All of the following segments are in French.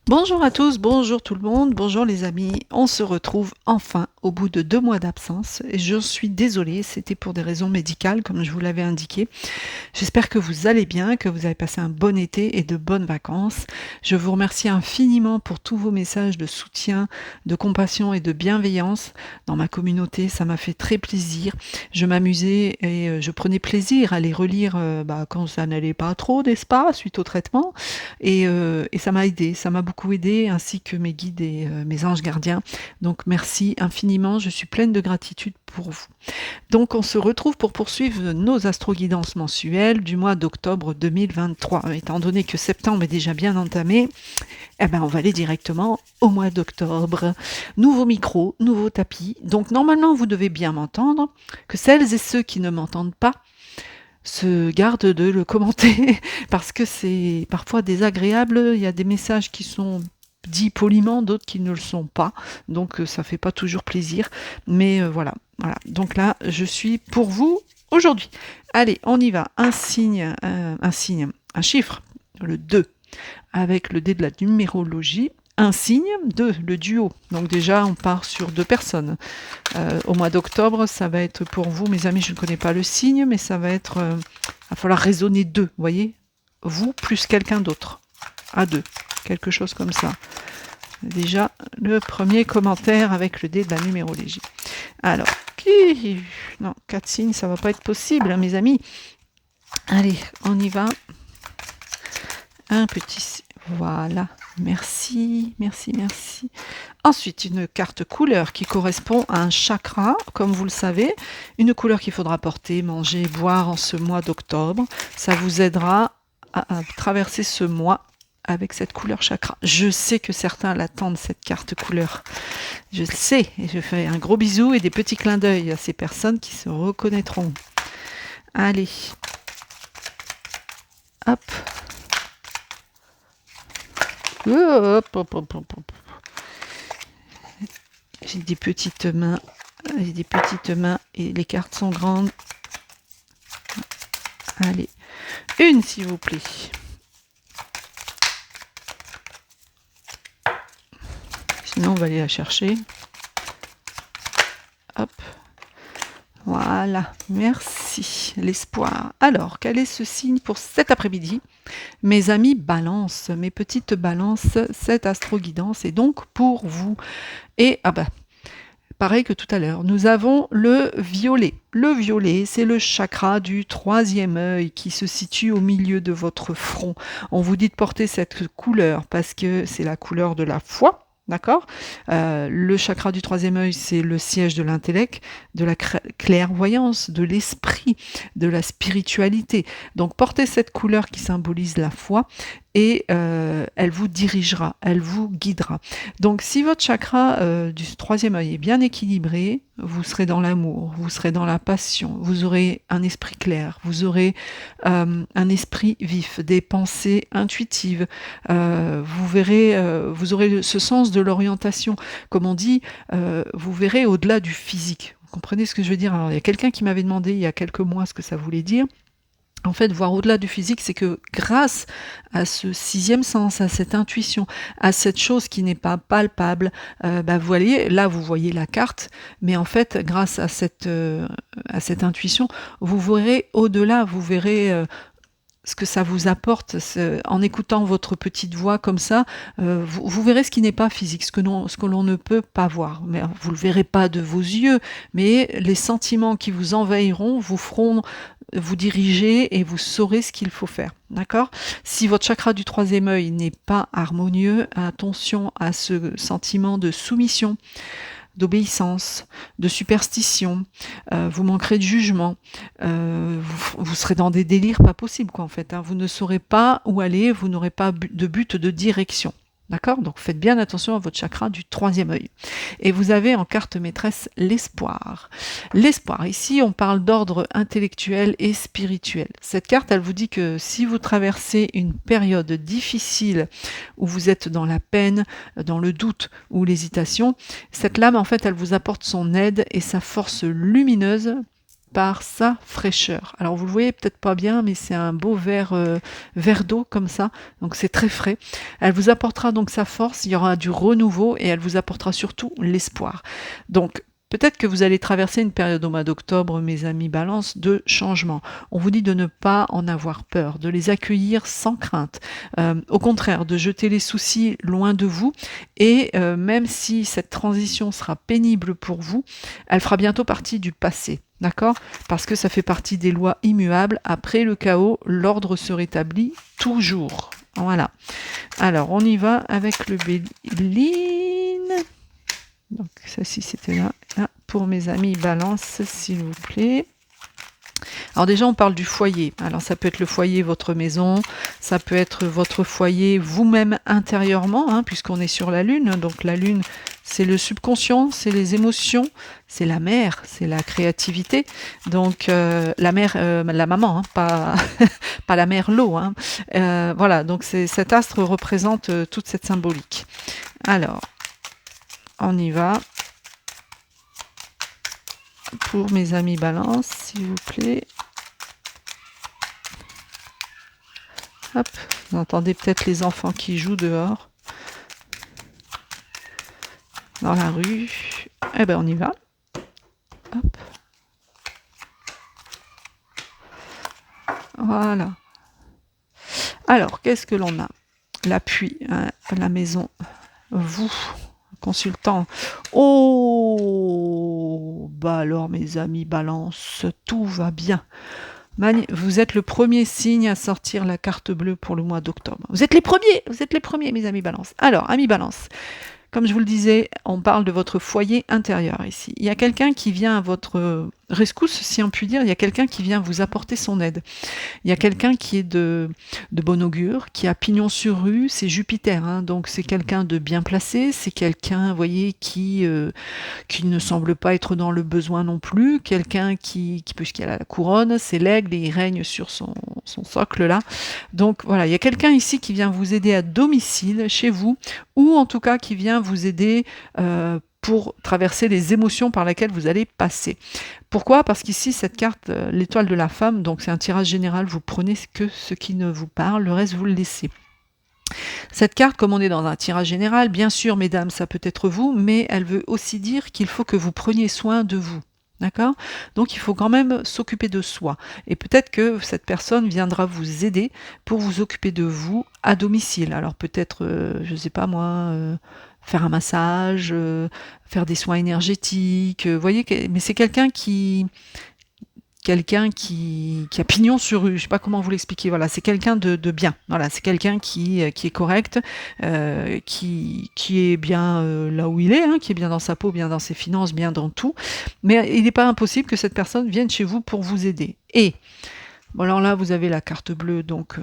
Bonjour à tous, bonjour tout le monde, bonjour les amis. On se retrouve enfin au bout de 2 mois d'absence et je suis désolée, c'était pour des raisons médicales comme je vous l'avais indiqué. J'espère que vous allez bien, que vous avez passé un bon été et de bonnes vacances. Je vous remercie infiniment pour tous vos messages de soutien, de compassion et de bienveillance dans ma communauté. Ça m'a fait très plaisir. Je m'amusais et je prenais plaisir à les relire quand ça n'allait pas trop, n'est-ce pas, suite au traitement. Et ça m'a aidé, ça m'a beaucoup aidé, ainsi que mes guides et mes anges gardiens. Donc merci infiniment, je suis pleine de gratitude pour vous. Donc on se retrouve pour poursuivre nos astroguidances mensuelles du mois d'octobre 2023. Étant donné que septembre est déjà bien entamé, on va aller directement au mois d'octobre. Nouveau micro, nouveau tapis. Donc normalement vous devez bien m'entendre. Que celles et ceux qui ne m'entendent pas se gardent de le commenter parce que c'est parfois désagréable. Il y a des messages qui sont dits poliment, d'autres qui ne le sont pas. Donc ça fait pas toujours plaisir. Mais voilà. Donc là, je suis pour vous aujourd'hui. Allez, on y va. Un chiffre, le 2, avec le dé de la numérologie. Un signe, 2, le duo. Donc déjà, on part sur 2 personnes. Au mois d'octobre, ça va être pour vous, mes amis, je ne connais pas le signe, mais ça va être... il va falloir raisonner 2, vous voyez. Vous plus quelqu'un d'autre. À 2. Quelque chose comme ça. Déjà, le premier commentaire avec le dé de la numérologie. Alors, non, 4 signes, ça va pas être possible, hein, mes amis. Allez, on y va. Un petit... Voilà. Merci. Ensuite, une carte couleur qui correspond à un chakra, comme vous le savez. Une couleur qu'il faudra porter, manger, boire en ce mois d'octobre. Ça vous aidera à traverser ce mois avec cette couleur chakra. Je sais que certains l'attendent, cette carte couleur. Je le sais. Et je fais un gros bisou et des petits clins d'œil à ces personnes qui se reconnaîtront. Allez. Hop. J'ai des petites mains et les cartes sont grandes. Allez, une s'il vous plaît. Sinon on va aller la chercher. Hop. Voilà, merci, l'espoir. Alors, quel est ce signe pour cet après-midi? Mes amis Balance, mes petites balances, cette astro-guidance est donc pour vous. Et, pareil que tout à l'heure, nous avons le violet. Le violet, c'est le chakra du 3e œil qui se situe au milieu de votre front. On vous dit de porter cette couleur parce que c'est la couleur de la foi. D'accord. Le chakra du 3e œil, c'est le siège de l'intellect, de la clairvoyance, de l'esprit, de la spiritualité. Donc portez cette couleur qui symbolise la foi et elle vous dirigera, elle vous guidera. Donc si votre chakra du 3e œil est bien équilibré, vous serez dans l'amour, vous serez dans la passion, vous aurez un esprit clair, vous aurez un esprit vif, des pensées intuitives, vous verrez, vous aurez ce sens de l'orientation. Comme on dit, vous verrez au-delà du physique. Vous comprenez ce que je veux dire? Alors, il y a quelqu'un qui m'avait demandé il y a quelques mois ce que ça voulait dire. En fait, voir au-delà du physique, c'est que grâce à ce 6e sens, à cette intuition, à cette chose qui n'est pas palpable, vous voyez, là vous voyez la carte, mais en fait, grâce à cette intuition, vous verrez au-delà, vous verrez ce que ça vous apporte en écoutant votre petite voix comme ça, vous verrez ce qui n'est pas physique, ce que l'on ne peut pas voir. Mais vous le verrez pas de vos yeux, mais les sentiments qui vous envahiront vous feront vous diriger et vous saurez ce qu'il faut faire. D'accord? Si votre chakra du 3e œil n'est pas harmonieux, attention à ce sentiment de soumission, d'obéissance, de superstition, vous manquerez de jugement, vous serez dans des délires pas possibles quoi en fait, hein. Vous ne saurez pas où aller, vous n'aurez pas de but de direction. D'accord? Donc faites bien attention à votre chakra du 3e œil. Et vous avez en carte maîtresse l'espoir. L'espoir, ici on parle d'ordre intellectuel et spirituel. Cette carte, elle vous dit que si vous traversez une période difficile où vous êtes dans la peine, dans le doute ou l'hésitation, cette lame en fait elle vous apporte son aide et sa force lumineuse par sa fraîcheur. Alors vous le voyez peut-être pas bien, mais c'est un beau verre d'eau comme ça, donc c'est très frais. Elle vous apportera donc sa force, il y aura du renouveau et elle vous apportera surtout l'espoir. Donc peut-être que vous allez traverser une période au mois d'octobre, mes amis Balance, de changement. On vous dit de ne pas en avoir peur, de les accueillir sans crainte. Au contraire, de jeter les soucis loin de vous. Et même si cette transition sera pénible pour vous, elle fera bientôt partie du passé. D'accord? Parce que ça fait partie des lois immuables. Après le chaos, l'ordre se rétablit toujours. Voilà. Alors, on y va avec le Béline. Donc, ça, ci c'était là. Pour mes amis Balance, s'il vous plaît. Alors déjà, on parle du foyer. Alors ça peut être le foyer, votre maison, ça peut être votre foyer vous-même intérieurement, hein, puisqu'on est sur la Lune. Donc la Lune, c'est le subconscient, c'est les émotions, c'est la mère, c'est la créativité. Donc la mère, la maman, hein, pas, pas la mère l'eau. Hein. Voilà, donc cet astre représente toute cette symbolique. Alors, on y va. Pour mes amis Balance, s'il vous plaît. Hop, vous entendez peut-être les enfants qui jouent dehors. Dans la rue. Eh ben, on y va. Hop. Voilà. Alors, qu'est-ce que l'on a? L'appui, hein, la maison. Vous, consultant. Oh, bah alors, mes amis Balance, tout va bien. Vous êtes le premier signe à sortir la carte bleue pour le mois d'octobre. Vous êtes les premiers, mes amis Balance. Alors, amis Balance, comme je vous le disais, on parle de votre foyer intérieur ici. Il y a quelqu'un qui vient à votre rescousse, si on peut dire, il y a quelqu'un qui vient vous apporter son aide. Il y a quelqu'un qui est de bon augure, qui a pignon sur rue, c'est Jupiter, hein, donc c'est quelqu'un de bien placé, c'est quelqu'un, vous voyez, qui ne semble pas être dans le besoin non plus, quelqu'un puisqu'il a la couronne, c'est l'aigle et il règne sur son socle là. Donc voilà, il y a quelqu'un ici qui vient vous aider à domicile, chez vous, ou en tout cas qui vient vous aider pour traverser les émotions par lesquelles vous allez passer. Pourquoi? Parce qu'ici, cette carte, l'étoile de la femme, donc c'est un tirage général, vous prenez que ce qui ne vous parle, le reste vous le laissez. Cette carte, comme on est dans un tirage général, bien sûr, mesdames, ça peut être vous, mais elle veut aussi dire qu'il faut que vous preniez soin de vous. D'accord? Donc il faut quand même s'occuper de soi. Et peut-être que cette personne viendra vous aider pour vous occuper de vous à domicile. Alors peut-être, je ne sais pas moi, faire un massage, faire des soins énergétiques. Vous voyez, mais c'est quelqu'un qui a pignon sur rue, je sais pas comment vous l'expliquer, voilà, c'est quelqu'un de bien, voilà, c'est quelqu'un qui est correct, qui est bien là où il est, hein, qui est bien dans sa peau, bien dans ses finances, bien dans tout, mais il n'est pas impossible que cette personne vienne chez vous pour vous aider. Et, bon alors là, vous avez la carte bleue, donc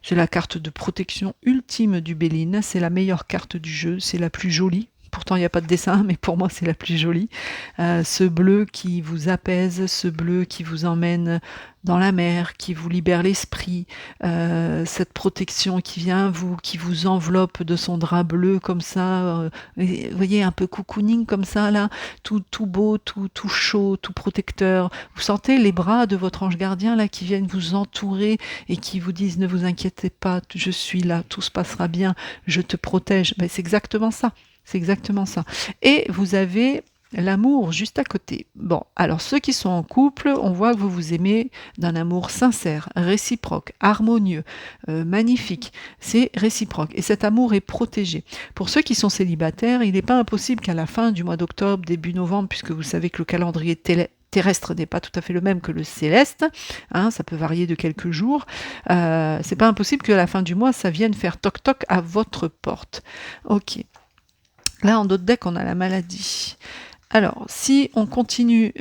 c'est la carte de protection ultime du Béline, c'est la meilleure carte du jeu, c'est la plus jolie. Pourtant, il n'y a pas de dessin, mais pour moi, c'est la plus jolie. Ce bleu qui vous apaise, ce bleu qui vous emmène dans la mer, qui vous libère l'esprit, cette protection qui vient, qui vous enveloppe de son drap bleu comme ça, vous voyez, un peu cocooning comme ça, là, tout beau, tout chaud, tout protecteur. Vous sentez les bras de votre ange gardien, là, qui viennent vous entourer et qui vous disent, ne vous inquiétez pas, je suis là, tout se passera bien, je te protège. Ben, c'est exactement ça. C'est exactement ça. Et vous avez l'amour juste à côté. Bon, alors ceux qui sont en couple, on voit que vous vous aimez d'un amour sincère, réciproque, harmonieux, magnifique. C'est réciproque. Et cet amour est protégé. Pour ceux qui sont célibataires, il n'est pas impossible qu'à la fin du mois d'octobre, début novembre, puisque vous savez que le calendrier terrestre n'est pas tout à fait le même que le céleste, hein, ça peut varier de quelques jours, c'est pas impossible qu'à la fin du mois, ça vienne faire toc-toc à votre porte. Ok. Là, en d'autres decks, on a la maladie. Alors, si on continue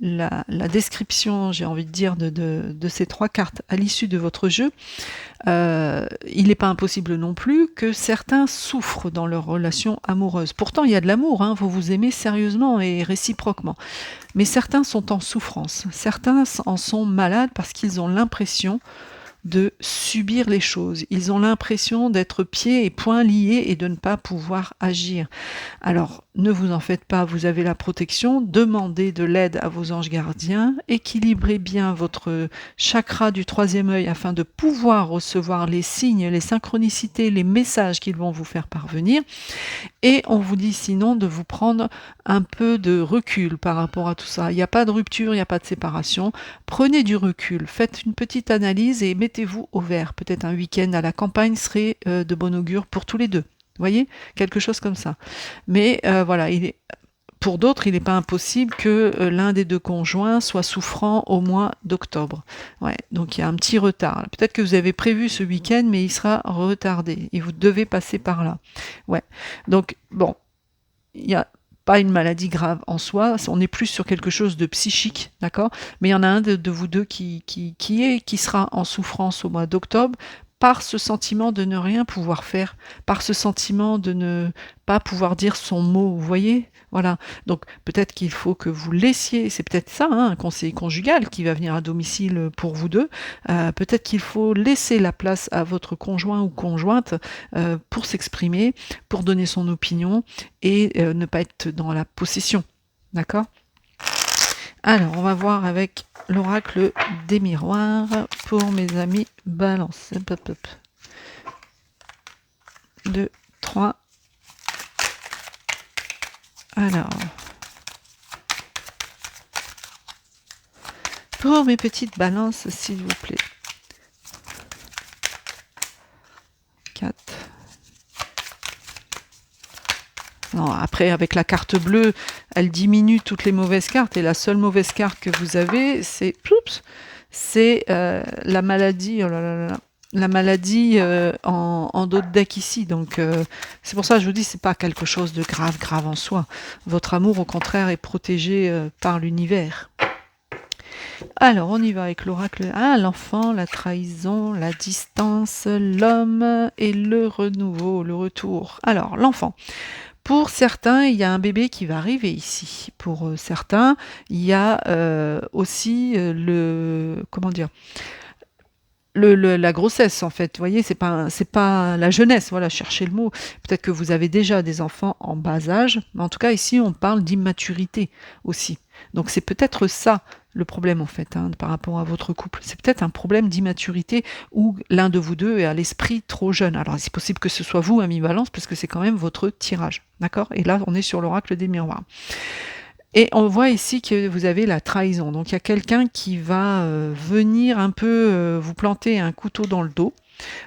la description, j'ai envie de dire, de ces trois cartes à l'issue de votre jeu, il n'est pas impossible non plus que certains souffrent dans leur relation amoureuse. Pourtant, il y a de l'amour, hein, vous vous aimez sérieusement et réciproquement. Mais certains sont en souffrance. Certains en sont malades parce qu'ils ont l'impression de subir les choses. Ils ont l'impression d'être pieds et poings liés et de ne pas pouvoir agir. Alors, ne vous en faites pas, vous avez la protection, demandez de l'aide à vos anges gardiens, équilibrez bien votre chakra du troisième œil afin de pouvoir recevoir les signes, les synchronicités, les messages qu'ils vont vous faire parvenir. Et on vous dit sinon de vous prendre un peu de recul par rapport à tout ça. Il n'y a pas de rupture, il n'y a pas de séparation. Prenez du recul, faites une petite analyse et mettez-vous au vert. Peut-être un week-end à la campagne serait de bon augure pour tous les deux. Vous voyez, quelque chose comme ça. Mais voilà, pour d'autres, il n'est pas impossible que l'un des deux conjoints soit souffrant au mois d'octobre. Ouais, donc il y a un petit retard. Peut-être que vous avez prévu ce week-end, mais il sera retardé et vous devez passer par là. Ouais, donc bon, il n'y a pas une maladie grave en soi, on est plus sur quelque chose de psychique, d'accord? Mais il y en a un de vous deux qui sera en souffrance au mois d'octobre par ce sentiment de ne rien pouvoir faire, par ce sentiment de ne pas pouvoir dire son mot, vous voyez? Voilà. Donc peut-être qu'il faut que vous laissiez, c'est peut-être ça, hein, un conseiller conjugal qui va venir à domicile pour vous deux. Peut-être qu'il faut laisser la place à votre conjoint ou conjointe pour s'exprimer, pour donner son opinion et ne pas être dans la possession. D'accord? Alors, on va voir avec l'oracle des miroirs pour mes amis Balance. Hop, hop, hop. 2, 3. Alors, pour mes petites balances, s'il vous plaît. 4. Non, après, avec la carte bleue, elle diminue toutes les mauvaises cartes. Et la seule mauvaise carte que vous avez, c'est la maladie. Oh là là là, la maladie en dos de deck ici. Donc, c'est pour ça que je vous dis, c'est pas quelque chose de grave en soi. Votre amour, au contraire, est protégé par l'univers. Alors, on y va avec l'oracle. Ah, l'enfant, la trahison, la distance, l'homme et le renouveau, le retour. Alors, l'enfant. Pour certains, il y a un bébé qui va arriver ici. Pour certains, il y a aussi la grossesse, en fait. Vous voyez, c'est pas la jeunesse, voilà, cherchez le mot. Peut-être que vous avez déjà des enfants en bas âge, mais en tout cas, ici, on parle d'immaturité aussi. Donc, c'est peut-être ça le problème, en fait, hein, par rapport à votre couple. C'est peut-être un problème d'immaturité où l'un de vous deux est à l'esprit trop jeune. Alors, c'est possible que ce soit vous, ami Balance, parce que c'est quand même votre tirage, d'accord? Et là, on est sur l'oracle des miroirs. Et on voit ici que vous avez la trahison. Donc, il y a quelqu'un qui va venir un peu vous planter un couteau dans le dos.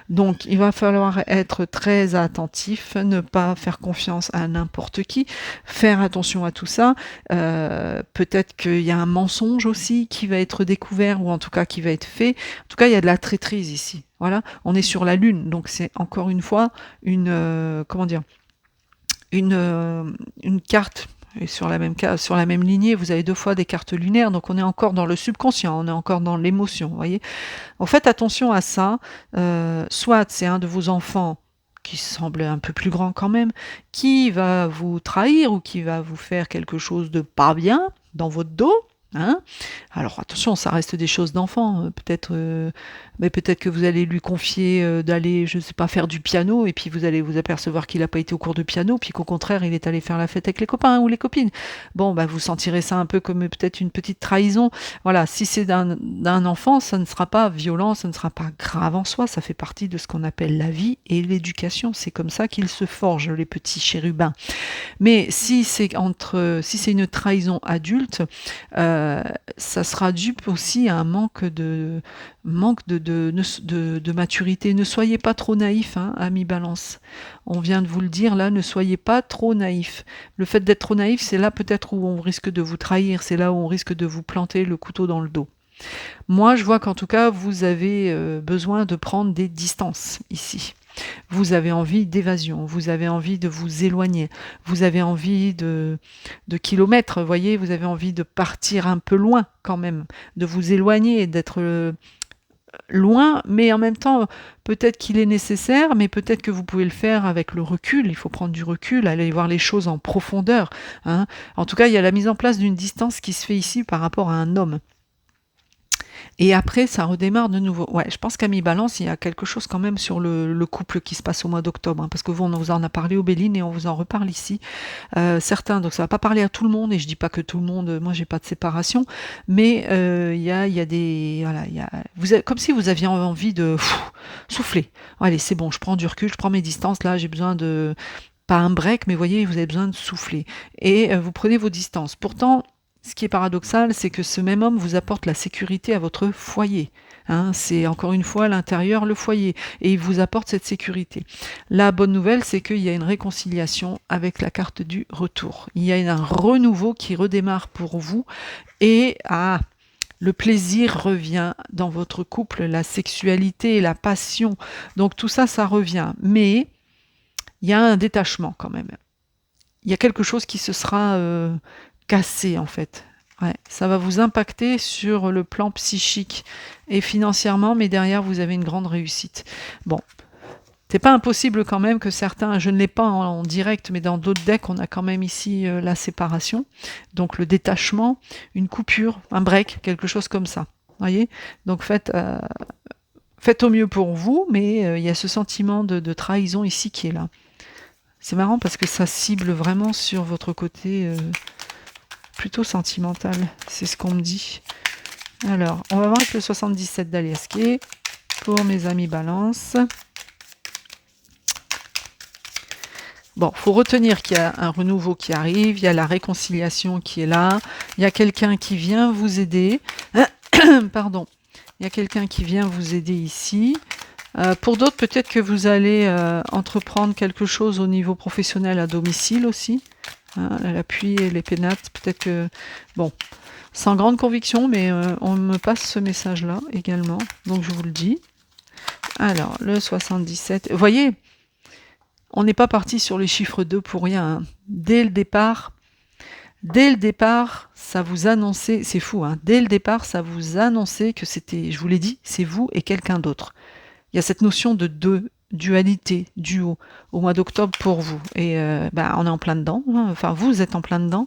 Donc, il va falloir être très attentif, ne pas faire confiance à n'importe qui, faire attention à tout ça. Peut-être qu'il y a un mensonge aussi qui va être découvert, ou en tout cas qui va être fait. En tout cas, il y a de la traîtrise ici. Voilà, on est sur la Lune, donc c'est encore une fois une carte. Et sur la même lignée, vous avez deux fois des cartes lunaires, donc on est encore dans le subconscient, on est encore dans l'émotion, vous voyez. En faites attention à ça, soit c'est un de vos enfants qui semble un peu plus grand quand même, qui va vous trahir ou qui va vous faire quelque chose de pas bien dans votre dos, hein. Alors attention, ça reste des choses d'enfant, mais peut-être que vous allez lui confier d'aller, je sais pas, faire du piano, et puis vous allez vous apercevoir qu'il n'a pas été au cours de piano, puis qu'au contraire, il est allé faire la fête avec les copains ou les copines. Bon, bah vous sentirez ça un peu comme peut-être une petite trahison. Voilà, si c'est d'un enfant, ça ne sera pas violent, ça ne sera pas grave en soi, ça fait partie de ce qu'on appelle la vie et l'éducation. C'est comme ça qu'ils se forgent, les petits chérubins. Mais si c'est une trahison adulte, ça sera dû aussi à un manque de maturité. Ne soyez pas trop naïf, hein, ami Balance. On vient de vous le dire là, ne soyez pas trop naïf. Le fait d'être trop naïf, c'est là peut-être où on risque de vous trahir, c'est là où on risque de vous planter le couteau dans le dos. Moi, je vois qu'en tout cas, vous avez besoin de prendre des distances ici. Vous avez envie d'évasion, vous avez envie de vous éloigner, vous avez envie de kilomètres, vous voyez, vous avez envie de partir un peu loin quand même, de vous éloigner, d'être loin, mais en même temps, peut-être qu'il est nécessaire, mais peut-être que vous pouvez le faire avec le recul, il faut prendre du recul, aller voir les choses en profondeur, hein. En tout cas, il y a la mise en place d'une distance qui se fait ici par rapport à un homme. Et après, ça redémarre de nouveau. Ouais, je pense qu'à mi-balance, il y a quelque chose quand même sur le couple qui se passe au mois d'octobre, hein, parce que vous, on vous en a parlé au Béline et on vous en reparle ici. Certains, donc ça va pas parler à tout le monde, et je dis pas que tout le monde, moi j'ai pas de séparation, mais il y a des, voilà, comme si vous aviez envie de souffler. Allez, c'est bon, je prends du recul, je prends mes distances, là j'ai besoin de, pas un break, mais vous voyez, vous avez besoin de souffler. Et vous prenez vos distances. Pourtant, ce qui est paradoxal, c'est que ce même homme vous apporte la sécurité à votre foyer. Hein, c'est encore une fois l'intérieur, le foyer, et il vous apporte cette sécurité. La bonne nouvelle, c'est qu'il y a une réconciliation avec la carte du retour. Il y a un renouveau qui redémarre pour vous, et le plaisir revient dans votre couple, la sexualité, la passion. Donc tout ça, ça revient. Mais il y a un détachement quand même. Il y a quelque chose qui se sera cassé en fait. Ouais, ça va vous impacter sur le plan psychique et financièrement, mais derrière vous avez une grande réussite. Bon, c'est pas impossible quand même que certains, je ne l'ai pas en direct, mais dans d'autres decks, on a quand même ici la séparation, donc le détachement, une coupure, un break, quelque chose comme ça. Voyez. Donc faites au mieux pour vous, mais il y a ce sentiment de trahison ici qui est là. C'est marrant parce que ça cible vraiment sur votre côté plutôt sentimental. C'est ce qu'on me dit. Alors, on va voir avec le 77 d'Aliasqué pour mes amis Balance. Bon, il faut retenir qu'il y a un renouveau qui arrive, il y a la réconciliation qui est là, il y a quelqu'un qui vient vous aider. Pardon. Il y a quelqu'un qui vient vous aider ici. Pour d'autres, peut-être que vous allez entreprendre quelque chose au niveau professionnel à domicile aussi. Hein, l'appui et les pénates, peut-être que... Bon, sans grande conviction, mais on me passe ce message-là également. Donc je vous le dis. Alors, le 77... Vous voyez, on n'est pas parti sur les chiffres 2 pour rien. Hein. Dès le départ, ça vous annonçait... C'est fou, hein. Dès le départ, ça vous annonçait que c'était... Je vous l'ai dit, c'est vous et quelqu'un d'autre. Il y a cette notion de deux, dualité, duo, au mois d'octobre pour vous. Et on est en plein dedans, hein. Enfin vous êtes en plein dedans,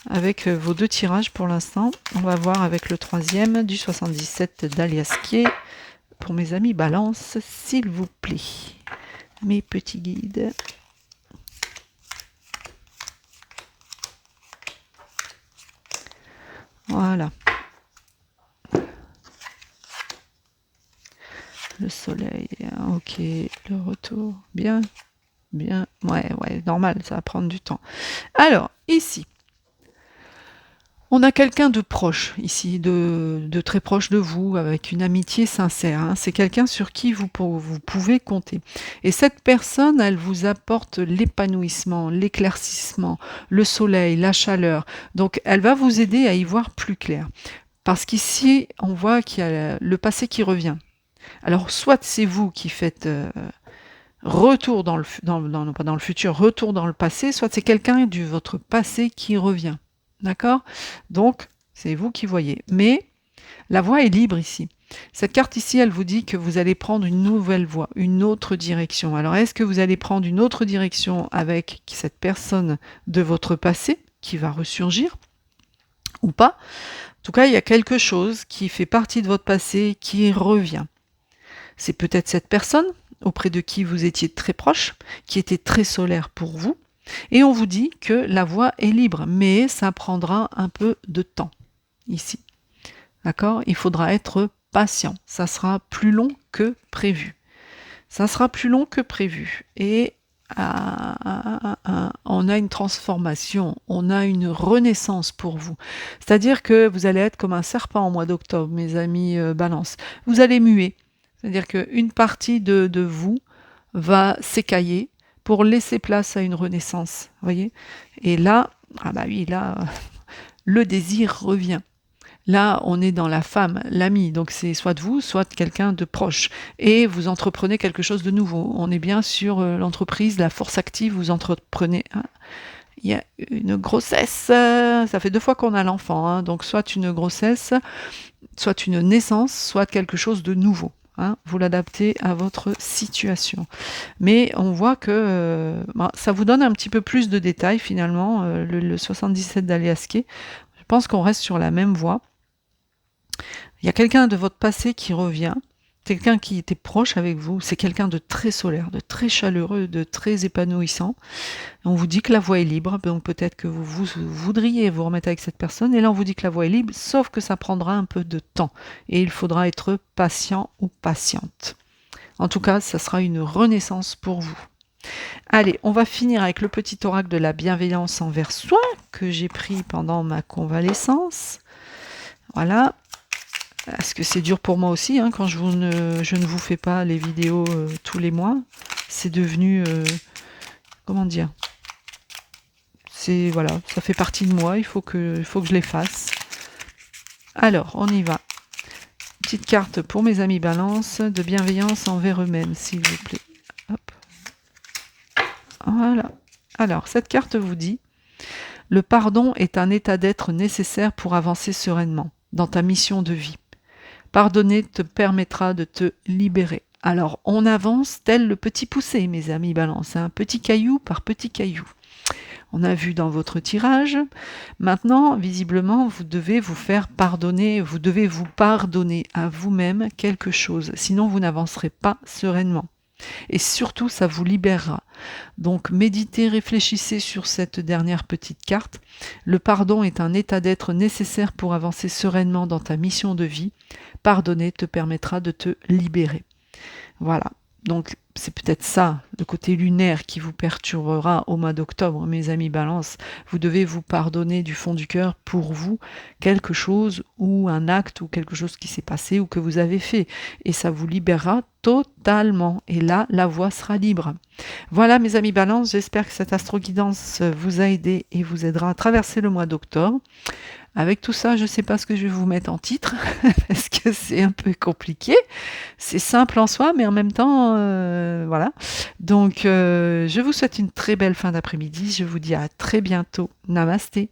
avec vos deux tirages pour l'instant. On va voir avec le troisième du 77 d'Aliasqué, pour mes amis Balance, s'il vous plaît. Mes petits guides. Voilà. Le soleil, ok, le retour, bien, ouais, normal, ça va prendre du temps. Alors, ici, on a quelqu'un de proche, ici, de très proche de vous, avec une amitié sincère. Hein. C'est quelqu'un sur qui vous pouvez compter. Et cette personne, elle vous apporte l'épanouissement, l'éclaircissement, le soleil, la chaleur. Donc, elle va vous aider à y voir plus clair. Parce qu'ici, on voit qu'il y a le passé qui revient. Alors, soit c'est vous qui faites retour dans le futur, retour dans le passé, soit c'est quelqu'un de votre passé qui revient. D'accord? Donc, c'est vous qui voyez. Mais la voie est libre ici. Cette carte ici, elle vous dit que vous allez prendre une nouvelle voie, une autre direction. Alors, est-ce que vous allez prendre une autre direction avec cette personne de votre passé qui va ressurgir ou pas? En tout cas, il y a quelque chose qui fait partie de votre passé qui revient. C'est peut-être cette personne auprès de qui vous étiez très proche, qui était très solaire pour vous, et on vous dit que la voie est libre, mais ça prendra un peu de temps, ici. D'accord? Il faudra être patient, ça sera plus long que prévu. Ça sera plus long que prévu, et on a une transformation, on a une renaissance pour vous. C'est-à-dire que vous allez être comme un serpent au mois d'octobre, mes amis Balance. Vous allez muer. C'est-à-dire qu'une partie de vous va s'écailler pour laisser place à une renaissance. Voyez? Et là, le désir revient. Là, on est dans la femme, l'ami, donc c'est soit de vous, soit de quelqu'un de proche. Et vous entreprenez quelque chose de nouveau. On est bien sur l'entreprise, la force active, vous entreprenez... Hein. Il y a une grossesse, ça fait 2 fois qu'on a l'enfant, hein, donc soit une grossesse, soit une naissance, soit quelque chose de nouveau. Hein, vous l'adaptez à votre situation. Mais on voit que ça vous donne un petit peu plus de détails finalement, le 77 d'Aliasqué. Je pense qu'on reste sur la même voie. Il y a quelqu'un de votre passé qui revient, quelqu'un qui était proche avec vous, c'est quelqu'un de très solaire, de très chaleureux, de très épanouissant. On vous dit que la voie est libre, donc peut-être que vous voudriez vous remettre avec cette personne, et là on vous dit que la voie est libre, sauf que ça prendra un peu de temps, et il faudra être patient ou patiente. En tout cas, ça sera une renaissance pour vous. Allez, on va finir avec le petit oracle de la bienveillance envers soi que j'ai pris pendant ma convalescence. Voilà. Parce que c'est dur pour moi aussi, hein, quand je ne vous fais pas les vidéos tous les mois. C'est devenu... comment dire? C'est, voilà, ça fait partie de moi, il faut que je les fasse. Alors, on y va. Petite carte pour mes amis Balance, de bienveillance envers eux-mêmes, s'il vous plaît. Hop. Voilà. Alors, cette carte vous dit: le pardon est un état d'être nécessaire pour avancer sereinement dans ta mission de vie. Pardonner te permettra de te libérer. Alors, on avance tel le petit poussé, mes amis Balance, hein, petit caillou par petit caillou. On a vu dans votre tirage. Maintenant, visiblement, vous devez vous faire pardonner, vous devez vous pardonner à vous-même quelque chose, sinon vous n'avancerez pas sereinement. Et surtout, ça vous libérera. Donc, méditez, réfléchissez sur cette dernière petite carte. Le pardon est un état d'être nécessaire pour avancer sereinement dans ta mission de vie. Pardonner te permettra de te libérer. Voilà. Donc, c'est peut-être ça, le côté lunaire qui vous perturbera au mois d'octobre, mes amis Balance. Vous devez vous pardonner du fond du cœur pour vous quelque chose ou un acte ou quelque chose qui s'est passé ou que vous avez fait. Et ça vous libérera totalement. Et là, la voie sera libre. Voilà, mes amis Balance, j'espère que cette astro-guidance vous a aidé et vous aidera à traverser le mois d'octobre. Avec tout ça, je ne sais pas ce que je vais vous mettre en titre, parce que c'est un peu compliqué. C'est simple en soi, mais en même temps, voilà. Donc, je vous souhaite une très belle fin d'après-midi. Je vous dis à très bientôt. Namasté.